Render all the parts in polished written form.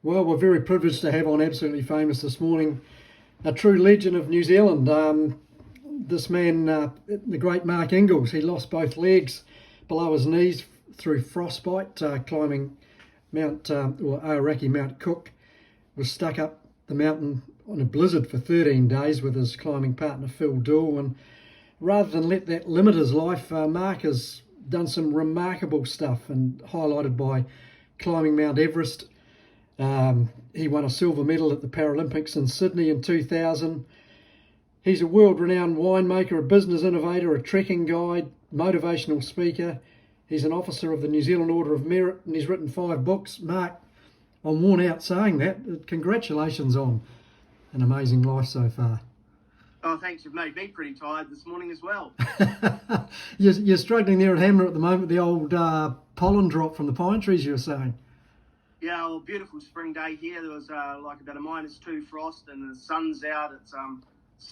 Well, we're very privileged to have on Absolutely Famous this morning a true legend of New Zealand. This man, the great Mark Inglis, he lost both legs below his knees through frostbite climbing Aoraki Mount Cook. Was stuck up the mountain on a blizzard for 13 days with his climbing partner Phil Dool, and rather than let that limit his life, Mark has done some remarkable stuff and highlighted by climbing Mount Everest. He won a silver medal at the Paralympics in Sydney in 2000. He's a world-renowned winemaker, a business innovator, a trekking guide, motivational speaker. He's an officer of the New Zealand Order of Merit, and he's written 5 books. Mark, I'm worn out saying that. Congratulations on an amazing life so far. Oh, thanks. You've made me pretty tired this morning as well. You're struggling there at Hammer at the moment, the old pollen drop from the pine trees you were saying. Yeah, well, beautiful spring day here. There was like about a -2 frost and the sun's out. It's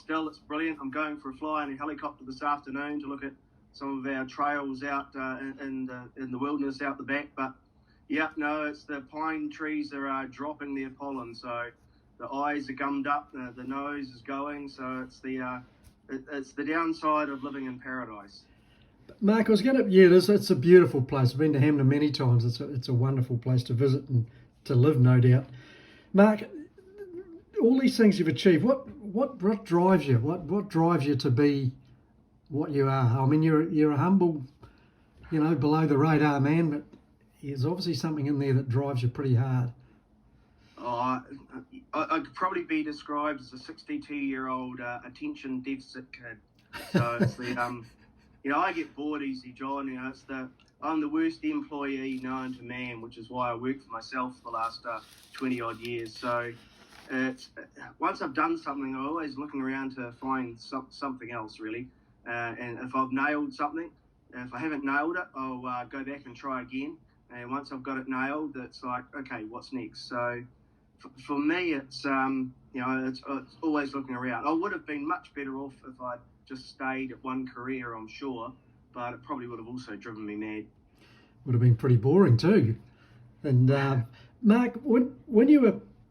it's brilliant. I'm going for a fly in a helicopter this afternoon to look at some of our trails out in the wilderness out the back. But yeah, no, it's the pine trees that are dropping their pollen. So the eyes are gummed up, the nose is going. So it's the downside of living in paradise. Mark, I was going to, yeah, it's a beautiful place. I've been to Hamner many times. It's a wonderful place to visit and to live, no doubt. Mark, all these things you've achieved, what drives you? What drives you to be what you are? I mean, you're a humble, below the radar man, but there's obviously something in there that drives you pretty hard. Oh, I could probably be described as a 62-year-old attention deficit kid. So it's the I get bored easy, John. I'm the worst employee known to man, which is why I worked for myself for the last 20 odd years. So once I've done something, I'm always looking around to find something else, really. And if I've nailed something, if I haven't nailed it, I'll go back and try again. And once I've got it nailed, it's like, okay, what's next? So for me, it's always looking around. I would have been much better off if I'd just stayed at one career, I'm sure, but it probably would have also driven me mad. Would have been pretty boring too. And Mark, when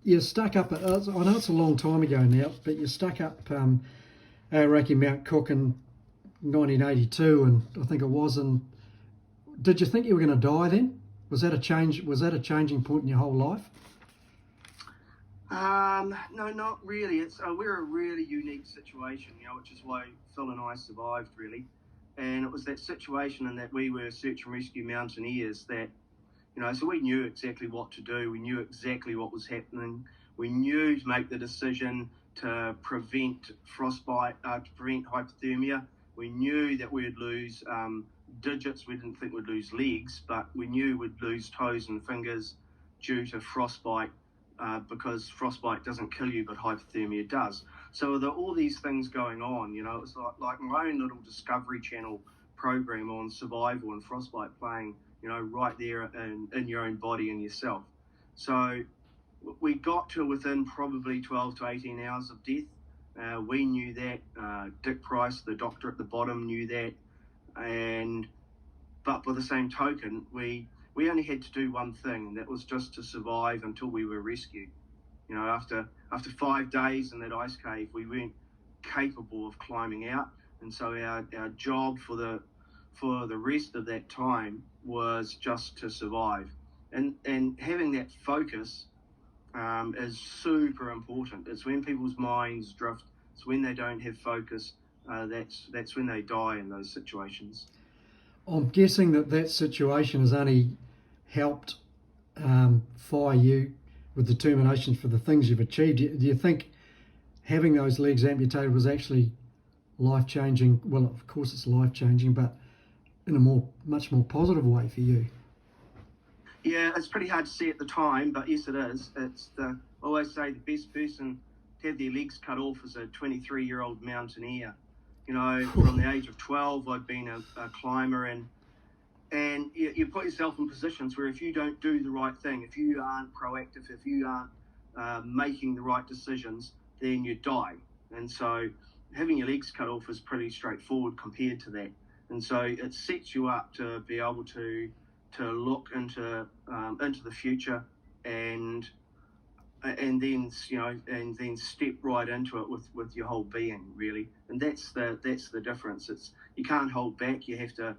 you're stuck up, I know it's a long time ago now, but you stuck up Aoraki Mount Cook in 1982, and I think it was. And did you think you were going to die then? Was that a changing point in your whole life? No, not really. We're a really unique situation, which is why Phil and I survived, really. And it was that situation in that we were search and rescue mountaineers that, so we knew exactly what to do. We knew exactly what was happening. We knew to make the decision to prevent frostbite, to prevent hypothermia. We knew that we'd lose digits. We didn't think we'd lose legs, but we knew we'd lose toes and fingers due to frostbite. Because frostbite doesn't kill you, but hypothermia does. So there are all these things going on, it was like my own little Discovery Channel program on survival and frostbite playing, right there in your own body and yourself. So we got to within probably 12 to 18 hours of death. We knew that. Dick Price, the doctor at the bottom, knew that. But by the same token, we only had to do one thing, and that was just to survive until we were rescued. After 5 days in that ice cave, we weren't capable of climbing out, and so our job for the rest of that time was just to survive. And having that focus is super important. It's when people's minds drift. It's when they don't have focus. That's when they die in those situations. I'm guessing that situation has only helped fire you with determination for the things you've achieved. Do you think having those legs amputated was actually life-changing? Well, of course it's life-changing, but in a much more positive way for you. Yeah, it's pretty hard to see at the time, but yes, it is. I always say the best person to have their legs cut off is a 23-year-old mountaineer. From the age of 12, I'd been a climber, and you put yourself in positions where if you don't do the right thing, if you aren't proactive, if you aren't making the right decisions, then you die. And so having your legs cut off is pretty straightforward compared to that. And so it sets you up to be able to look into the future and and then and then step right into it with your whole being, really. And that's the difference. It's, you can't hold back. You have to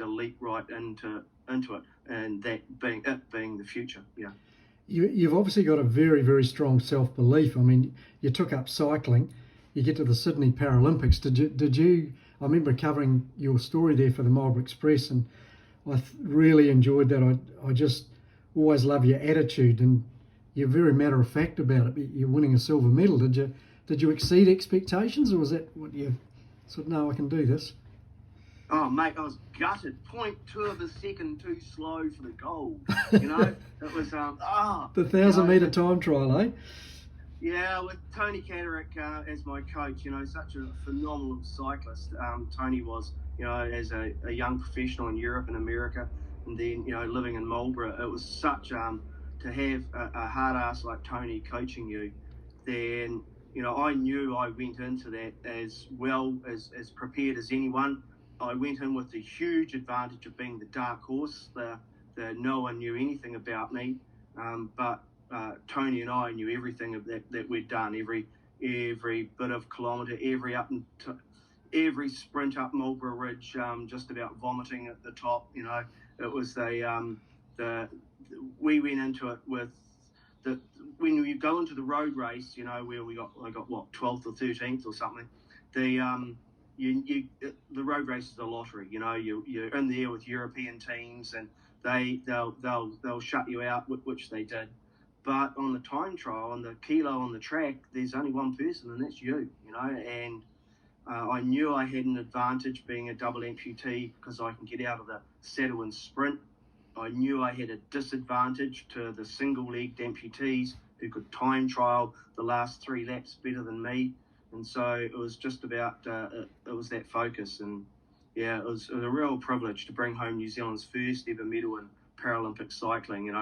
leap right into it, and that being the future. Yeah. You've obviously got a very, very strong self-belief. I mean, you took up cycling. You get to the Sydney Paralympics. Did you? I remember covering your story there for the Marlborough Express, and I really enjoyed that. I just always love your attitude, and you're very matter of fact about it. You're winning a silver medal. Did you exceed expectations, or was that what you said? No, I can do this. Oh, mate, I was gutted. 0.2 of a second too slow for the gold. You know, it was The 1,000-metre time trial, eh? Yeah, with Tony Catterick as my coach, such a phenomenal cyclist. Tony was, as a young professional in Europe and America, and then, living in Marlborough. It was such, to have a hard ass like Tony coaching you, then, I knew I went into that as well as prepared as anyone. I went in with the huge advantage of being the dark horse. The no one knew anything about me, but Tony and I knew everything of that we'd done, every bit of kilometre, every sprint up Marlborough Ridge, just about vomiting at the top. It was we went into it with when you go into the road race, where I got what, 12th or 13th or something. The road race is a lottery. You're in there with European teams, and they'll shut you out, which they did. But on the time trial, on the kilo on the track, there's only one person, and that's you. And I knew I had an advantage being a double amputee because I can get out of the saddle and sprint. I knew I had a disadvantage to the single-legged amputees who could time trial the last 3 laps better than me. And so it was just about, it was that focus. And yeah, it was a real privilege to bring home New Zealand's first ever medal in Paralympic cycling,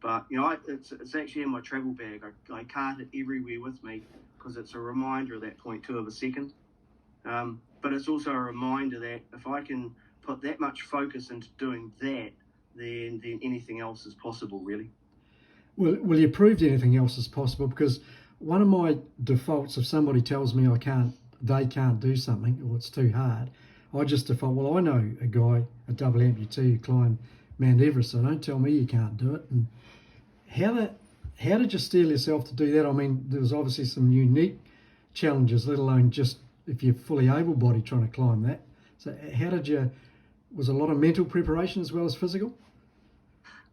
But, it's actually in my travel bag. I cart it everywhere with me because it's a reminder of that 0.2 of a second. But it's also a reminder that if I can put that much focus into doing that, then anything else is possible, really. Well, you proved anything else is possible, because one of my defaults, if somebody tells me they can't do something or it's too hard, I just default, well, I know a guy, a double amputee who climbed Mount Everest, so don't tell me you can't do it. And how did you steel yourself to do that? I mean, there was obviously some unique challenges, let alone just if you're fully able-bodied trying to climb that. So was a lot of mental preparation as well as physical?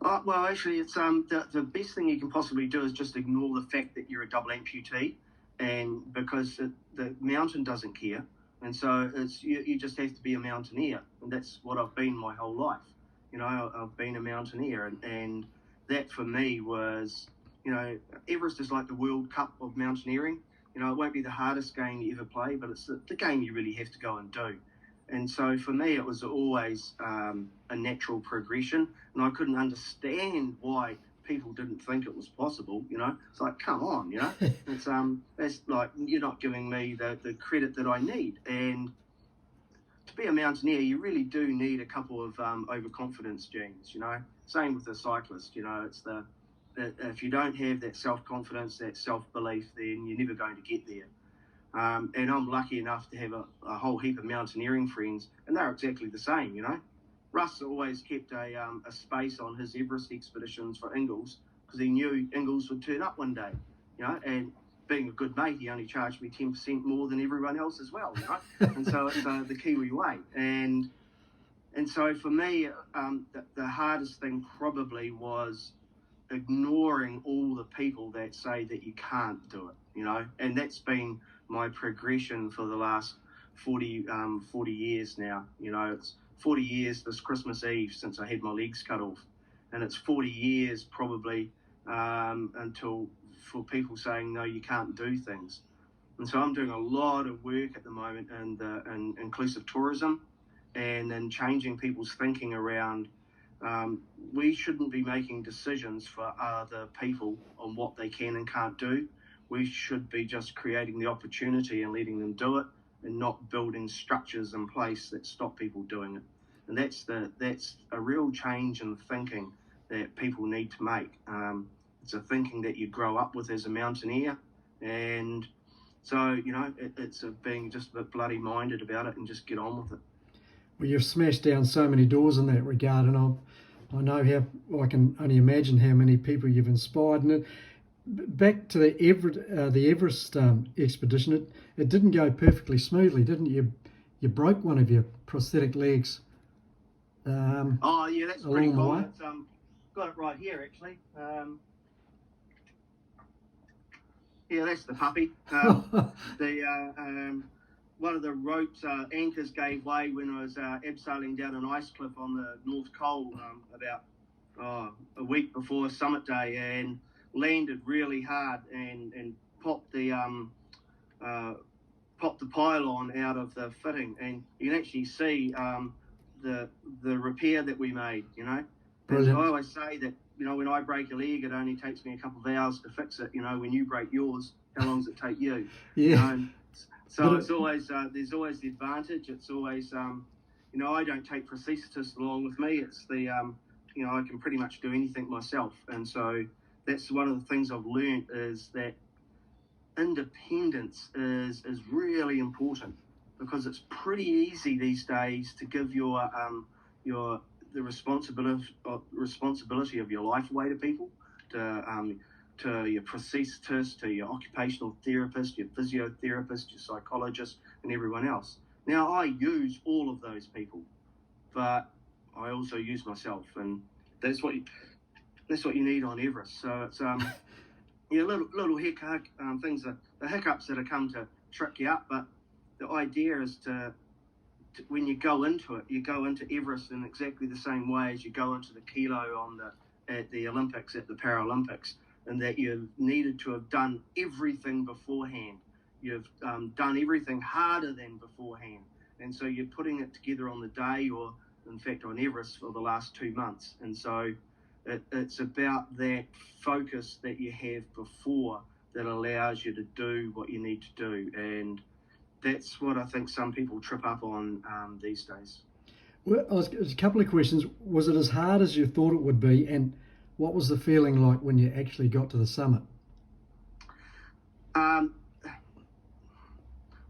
Well, actually, it's the best thing you can possibly do is just ignore the fact that you're a double amputee, and because the mountain doesn't care, and so you just have to be a mountaineer, and that's what I've been my whole life. I've been a mountaineer, and that for me was, Everest is like the World Cup of mountaineering. It won't be the hardest game you ever play, but it's the game you really have to go and do. And so for me, it was always a natural progression, and I couldn't understand why people didn't think it was possible. It's like, come on, it's that's like, you're not giving me the credit that I need. And to be a mountaineer, you really do need a couple of overconfidence genes. Same with the cyclist. It's if you don't have that self-confidence, that self-belief, then you're never going to get there. And I'm lucky enough to have a whole heap of mountaineering friends, and they're exactly the same, Russ always kept a space on his Everest expeditions for Inglis because he knew Inglis would turn up one day, and being a good mate, he only charged me 10% more than everyone else as well, And so it's the Kiwi way. And so for me, the hardest thing probably was ignoring all the people that say that you can't do it, and that's been my progression for the last 40 years now. It's 40 years this Christmas Eve since I had my legs cut off, and it's 40 years probably until for people saying, no, you can't do things. And so I'm doing a lot of work at the moment in inclusive tourism and in changing people's thinking around we shouldn't be making decisions for other people on what they can and can't do. We should be just creating the opportunity and letting them do it, and not building structures in place that stop people doing it. And that's a real change in thinking that people need to make. it's a thinking that you grow up with as a mountaineer, and so it's being just a bit bloody minded about it and just get on with it. Well, you've smashed down so many doors in that regard, and I know how I can only imagine how many people you've inspired. And back to the Everest expedition, it didn't go perfectly smoothly, didn't you? You broke one of your prosthetic legs. Oh yeah, that's pretty along the cool. way. It's, got it right here actually. Yeah, that's the puppy. One of the ropes anchors gave way when I was abseiling down an ice cliff on the North Col about a week before summit day, and landed really hard and popped the pylon out of the fitting, and you can actually see the repair that we made. Brilliant. And I always say that when I break a leg, it only takes me a couple of hours to fix it. When you break yours, how long does it take you? Yeah. So it's always there's always the advantage. It's always I don't take prosthetists along with me. It's the I can pretty much do anything myself, and so that's one of the things I've learned is that independence is really important, because it's pretty easy these days to give the responsibility of your life away to people, to your prosthetist, to your occupational therapist, your physiotherapist, your psychologist, and everyone else. Now, I use all of those people, but I also use myself, and that's what you need on Everest. So it's little hiccup things, the hiccups that have come to trick you up, but the idea is to when you go into it, you go into Everest in exactly the same way as you go into the kilo at the Olympics, at the Paralympics, and that you've needed to have done everything beforehand. You've done everything harder than beforehand. And so you're putting it together on the day, or in fact on Everest, for the last 2 months. And so it's about that focus that you have before that allows you to do what you need to do. And that's what I think some people trip up on these days. Well, a couple of questions. Was it as hard as you thought it would be, and what was the feeling like when you actually got to the summit?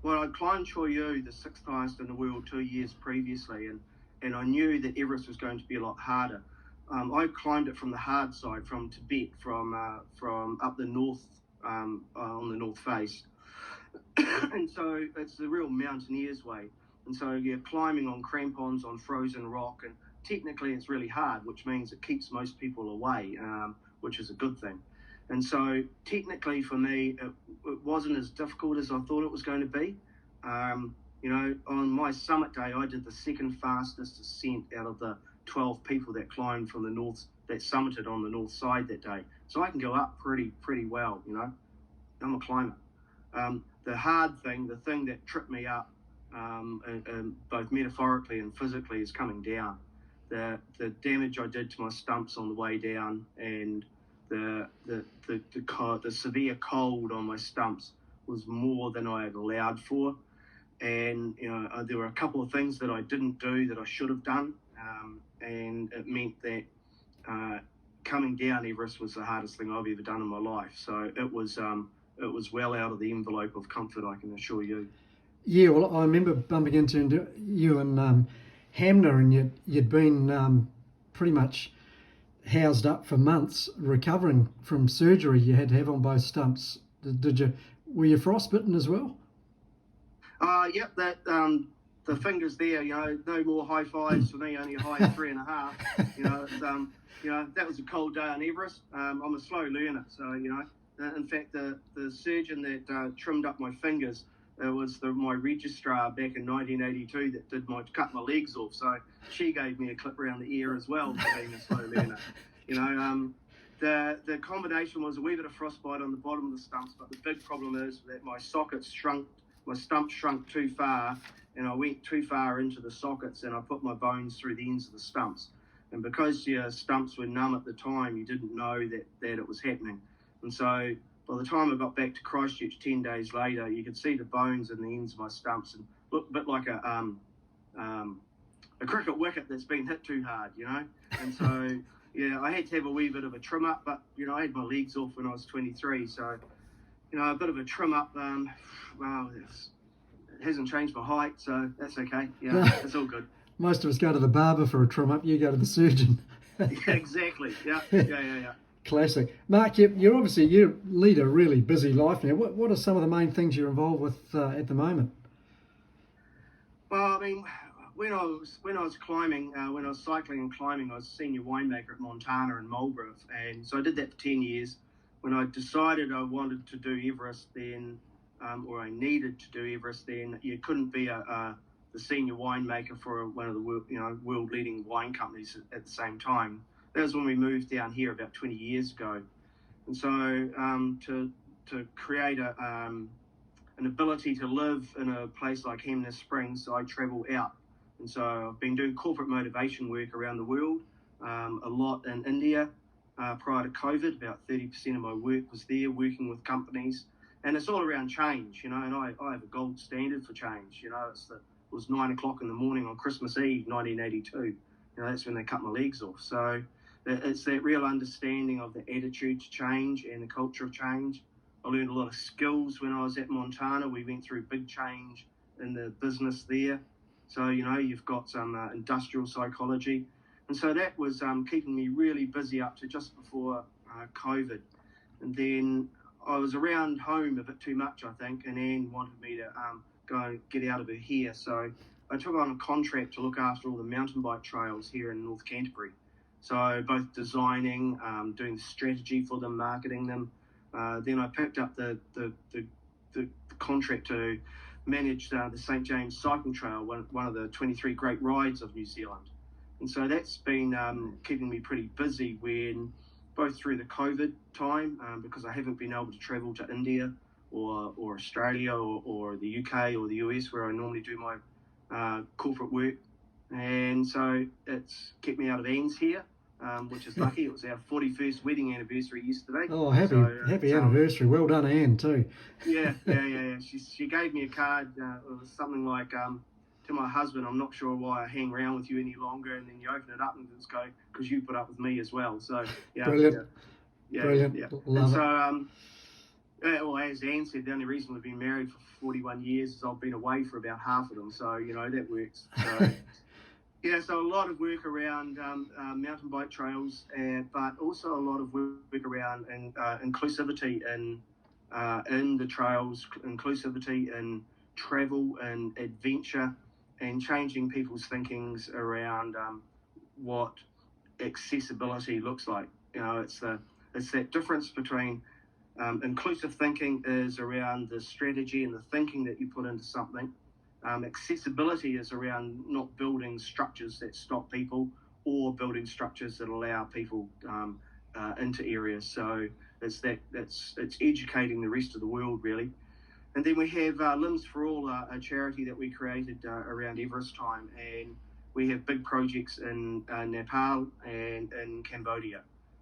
Well, I climbed Choyu, the 6th highest in the world, 2 years previously, and I knew that Everest was going to be a lot harder. I climbed it from the hard side, from Tibet, from up the north, on the north face. And so it's the real mountaineer's way. And so you're climbing on crampons, on frozen rock, and technically it's really hard, which means it keeps most people away, which is a good thing. And so technically for me, it wasn't as difficult as I thought it was going to be. On my summit day, I did the second fastest ascent out of the 12 people that climbed from the north, that summited on the north side that day. So I can go up pretty well, I'm a climber. The hard thing, the thing that tripped me up, both metaphorically and physically, is coming down. The damage I did to my stumps on the way down, and the severe cold on my stumps was more than I had allowed for. And there were a couple of things that I didn't do that I should have done, and it meant that coming down Everest was the hardest thing I've ever done in my life. So it was well out of the envelope of comfort, I can assure you. Yeah, well, I remember bumping into you and Hamner, and you'd been pretty much housed up for months, recovering from surgery you had to have on both stumps. Were you frostbitten as well? Yep, that the fingers there, no more high fives for me, only a high of 3.5. That was a cold day on Everest. I'm a slow learner, so in fact the surgeon that trimmed up my fingers, it was my registrar back in 1982 that cut my legs off. So she gave me a clip around the ear as well for being a slow learner. The combination was a wee bit of frostbite on the bottom of the stumps, but the big problem is that my sockets shrunk. My stump shrunk too far, and I went too far into the sockets, and I put my bones through the ends of the stumps. And because your stumps were numb at the time, you didn't know that it was happening. And so by the time I got back to Christchurch 10 days later, you could see the bones in the ends of my stumps and looked a bit like a cricket wicket that's been hit too hard, And so yeah, I had to have a wee bit of a trim up, but I had my legs off when I was 23, so a bit of a trim up. Well, it hasn't changed my height, so that's okay. Yeah, it's all good. Most of us go to the barber for a trim up. You go to the surgeon. Yeah, exactly. Yeah. Classic. Mark, you lead a really busy life now. What are some of the main things you're involved with at the moment? Well, I mean, when I was climbing, when I was cycling and climbing, I was a senior winemaker at Montana and Marlborough, and so I did that for 10 years. When I decided I wanted to do Everest, then, or I needed to do Everest, then you couldn't be the senior winemaker for one of the world leading wine companies at the same time. That was when we moved down here about 20 years ago, and so to create an ability to live in a place like Hemnes Springs, I travel out. And so I've been doing corporate motivation work around the world, a lot in India. Prior to COVID, about 30% of my work was there, working with companies. And it's all around change, and I have a gold standard for change. It was 9 o'clock in the morning on Christmas Eve, 1982. That's when they cut my legs off. So it's that real understanding of the attitude to change and the culture of change. I learned a lot of skills when I was at Montana. We went through big change in the business there. So, you've got some industrial psychology. And so that was keeping me really busy up to just before COVID. And then I was around home a bit too much, I think, and Anne wanted me to go and get out of her hair. So I took on a contract to look after all the mountain bike trails here in North Canterbury. So both designing, doing the strategy for them, marketing them. Then I picked up the contract to manage the St. James Cycle Trail, one of the 23 great rides of New Zealand. And so that's been keeping me pretty busy both through the COVID time, because I haven't been able to travel to India or Australia or the UK or the US where I normally do my corporate work. And so it's kept me out of Anne's here. Which is lucky. It was our 41st wedding anniversary yesterday. Oh, happy anniversary. Well done, Anne, too. Yeah. She gave me a card. It was something like, to my husband, I'm not sure why I hang around with you any longer. And then you open it up and it's go, because you put up with me as well. So, yeah. Brilliant. Yeah. Brilliant. Yeah. Love and so, well, as Anne said, the only reason we've been married for 41 years is I've been away for about half of them. So, that works. So, yeah, so a lot of work around mountain bike trails, but also a lot of work around inclusivity in the trails, inclusivity in travel and adventure, and changing people's thinkings around what accessibility looks like. It's that difference between inclusive thinking is around the strategy and the thinking that you put into something. Accessibility is around not building structures that stop people or building structures that allow people into areas. So it's educating the rest of the world, really. And then we have Limbs for All, a charity that we created around Everest time, and we have big projects in Nepal and in Cambodia.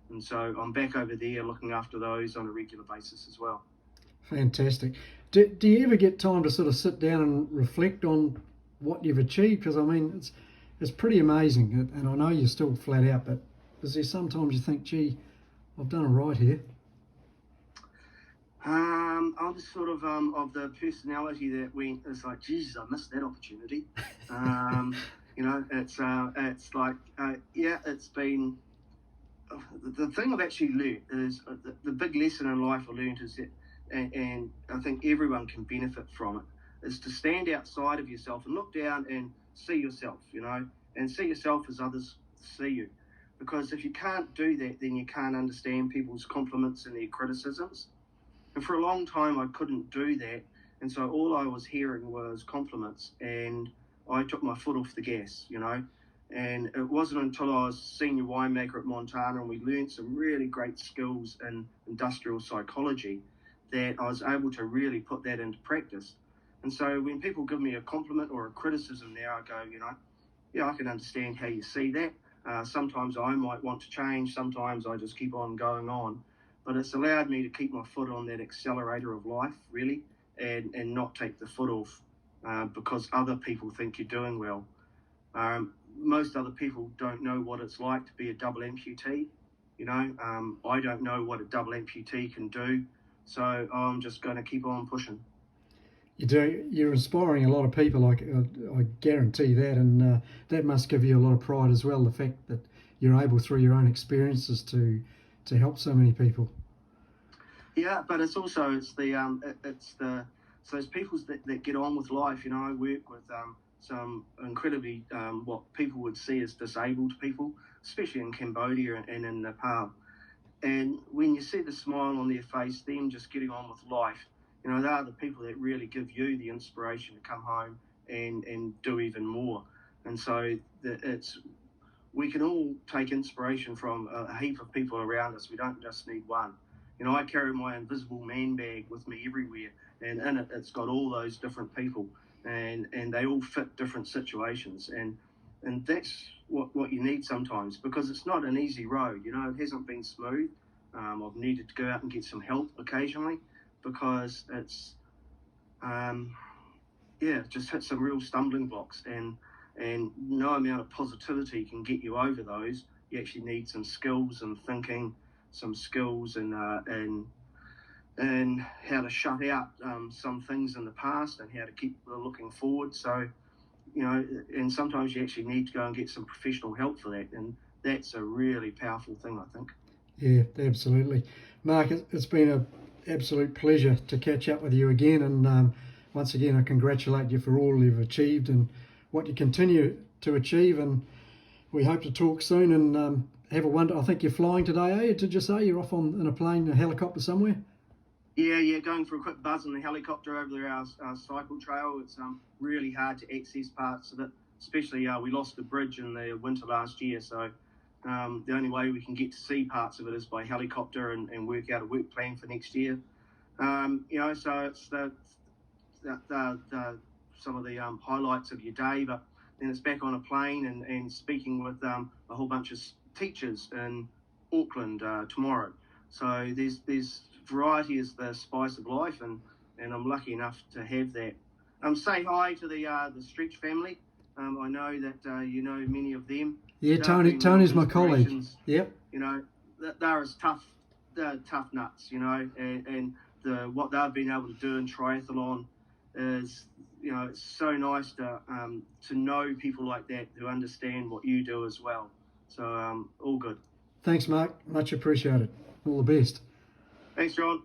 And so I'm back over there looking after those on a regular basis as well. Fantastic. Do you ever get time to sort of sit down and reflect on what you've achieved? Because, I mean, it's pretty amazing. And I know you're still flat out, but is there sometimes you think, gee, I've done it right here? I'm sort of the personality that it's like, Jesus, I missed that opportunity. It's like, it's been... The thing I've actually learned is the big lesson in life I learned is that, and I think everyone can benefit from it, is to stand outside of yourself and look down and see yourself, and see yourself as others see you. Because if you can't do that, then you can't understand people's compliments and their criticisms. And for a long time, I couldn't do that. And so all I was hearing was compliments, and I took my foot off the gas, And it wasn't until I was senior winemaker at Montana and we learned some really great skills in industrial psychology that I was able to really put that into practice. And so when people give me a compliment or a criticism now, I go, I can understand how you see that. Sometimes I might want to change. Sometimes I just keep on going on. But it's allowed me to keep my foot on that accelerator of life, really, and not take the foot off because other people think you're doing well. most other people don't know what it's like to be a double amputee. I don't know what a double amputee can do, so I'm just going to keep on pushing. You're inspiring a lot of people. I guarantee that, and that must give you a lot of pride as well. The fact that you're able, through your own experiences, to help so many people. Yeah, but it's also those people that get on with life. I work with some incredibly what people would see as disabled people, especially in Cambodia and in Nepal. And when you see the smile on their face, them just getting on with life, they are the people that really give you the inspiration to come home and do even more. And so we can all take inspiration from a heap of people around us. We don't just need one. I carry my invisible man bag with me everywhere, and in it's got all those different people, and they all fit different situations, and that's what you need sometimes, because it's not an easy road. It hasn't been smooth. I've needed to go out and get some help occasionally, because it's just hit some real stumbling blocks, and no amount of positivity can get you over those. You actually need some skills and thinking, some skills and how to shut out some things in the past, and how to keep looking forward. So, and sometimes you actually need to go and get some professional help for that, and that's a really powerful thing, I think. Yeah, absolutely. Mark, it's been an absolute pleasure to catch up with you again, and once again I congratulate you for all you've achieved and what you continue to achieve, and we hope to talk soon, and have a wonder. I think you're flying today, eh? Did you say you're off in a plane, a helicopter somewhere? Yeah, going for a quick buzz in the helicopter over our cycle trail. It's really hard to access parts of it, especially we lost the bridge in the winter last year, so the only way we can get to see parts of it is by helicopter, and work out a work plan for next year. So it's the some of the highlights of your day, but then it's back on a plane and speaking with a whole bunch of teachers in Auckland tomorrow. So there's variety is the spice of life, and I'm lucky enough to have that. Say hi to the Stretch family. I know that many of them. Yeah, Tony's my colleague. Yep. They're as tough nuts, and what they've been able to do in triathlon is, it's so nice to know people like that who understand what you do as well. So all good. Thanks, Mark. Much appreciated. All the best. Thanks, John.